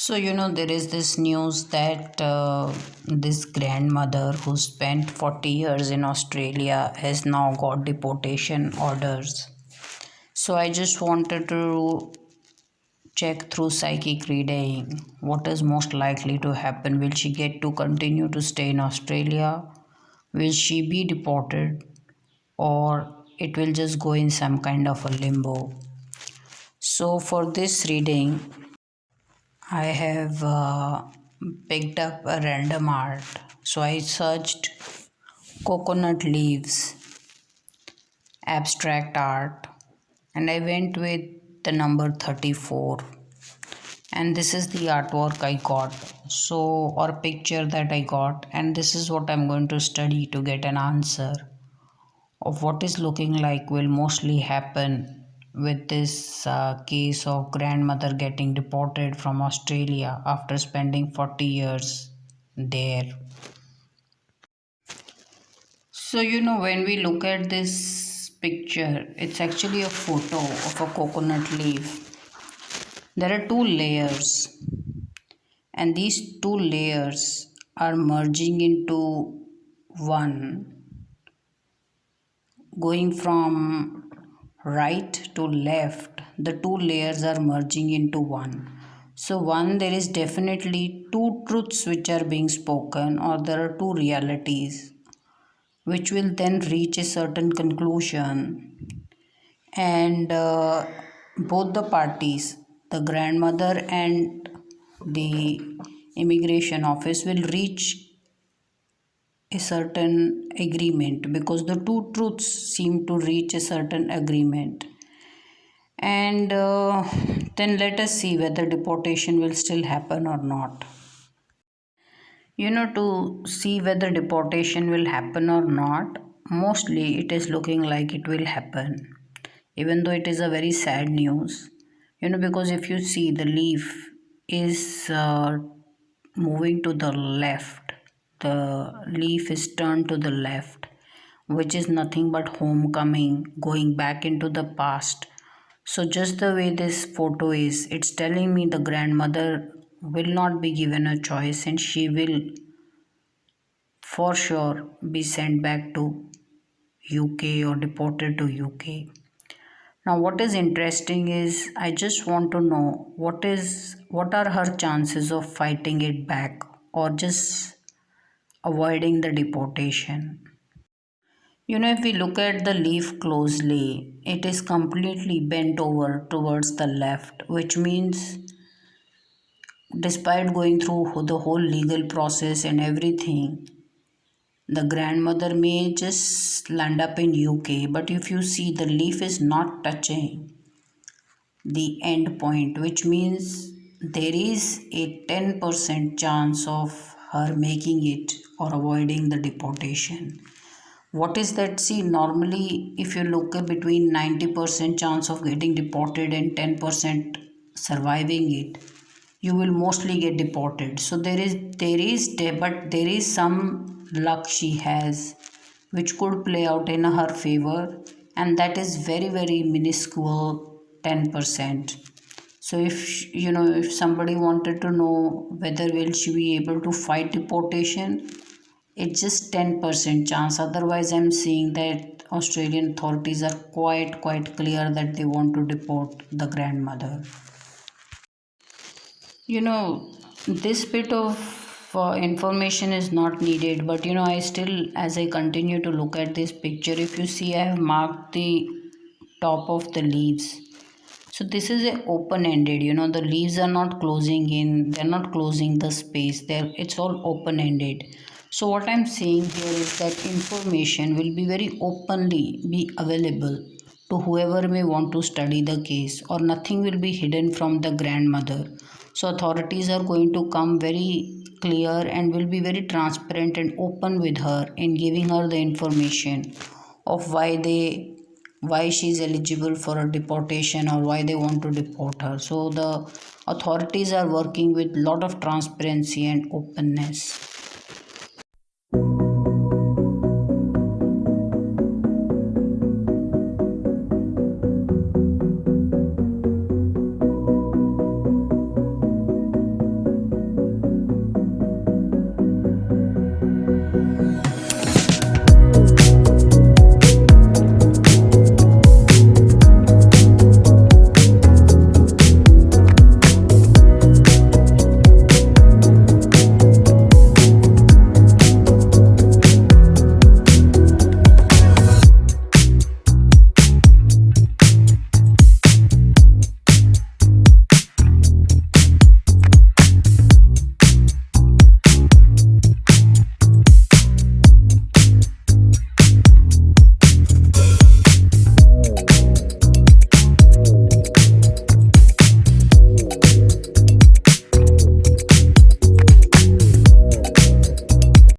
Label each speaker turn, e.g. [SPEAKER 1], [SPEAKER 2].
[SPEAKER 1] There is this news that this grandmother who spent 40 years in Australia has now got deportation orders. So, I just wanted to check through psychic reading what is most likely to happen. Will she get to continue to stay in Australia? Will she be deported? Or it will just go in some kind of a limbo? So, for this reading, I have picked up a random art. So I searched coconut leaves, abstract art, and I went with the number 34. And this is the artwork I got. So, or picture that I got, and this is what I'm going to study to get an answer of what is looking like will mostly happen with this case of grandmother getting deported from Australia after spending 40 years there. When we look at this picture, it's actually a photo of a coconut leaf. There are two layers, and these two layers are merging into one, going from right to left. The two layers are merging into one. So one, there is definitely two truths which are being spoken, or there are two realities which will then reach a certain conclusion, and both the parties, the grandmother and the immigration office, will reach a certain agreement, because the two truths seem to reach a certain agreement. And then let us see whether deportation will still happen or not. To see whether deportation will happen or not, mostly it is looking like it will happen, even though it is a very sad news. Because if you see, the leaf is moving to the left, the leaf is turned to the left, which is nothing but homecoming, going back into the past. So, just the way this photo is, it's telling me the grandmother will not be given a choice, and she will for sure be sent back to UK or deported to UK. Now, what is interesting is, I just want to know what are her chances of fighting it back or just avoiding the deportation. If we look at the leaf closely, it is completely bent over towards the left, which means despite going through the whole legal process and everything, the grandmother may just land up in UK. But if you see, the leaf is not touching the end point, which means there is a 10% chance of her making it or avoiding the deportation. What is that? See, normally if you look at between 90% chance of getting deported and 10% surviving it, you will mostly get deported. So but there is some luck she has which could play out in her favor, and that is very very minuscule 10%. So if somebody wanted to know whether will she be able to fight deportation, it's just 10% chance. Otherwise, I'm seeing that Australian authorities are quite clear that they want to deport the grandmother. This bit of information is not needed, but I still, as I continue to look at this picture, if you see, I have marked the top of the leaves. So this is a open ended, the leaves are not closing in, they're not closing the space there, it's all open ended. So what I'm saying here is that information will be very openly be available to whoever may want to study the case, or nothing will be hidden from the grandmother. So authorities are going to come very clear and will be very transparent and open with her in giving her the information of why she is eligible for a deportation or why they want to deport her. So the authorities are working with lot of transparency and openness.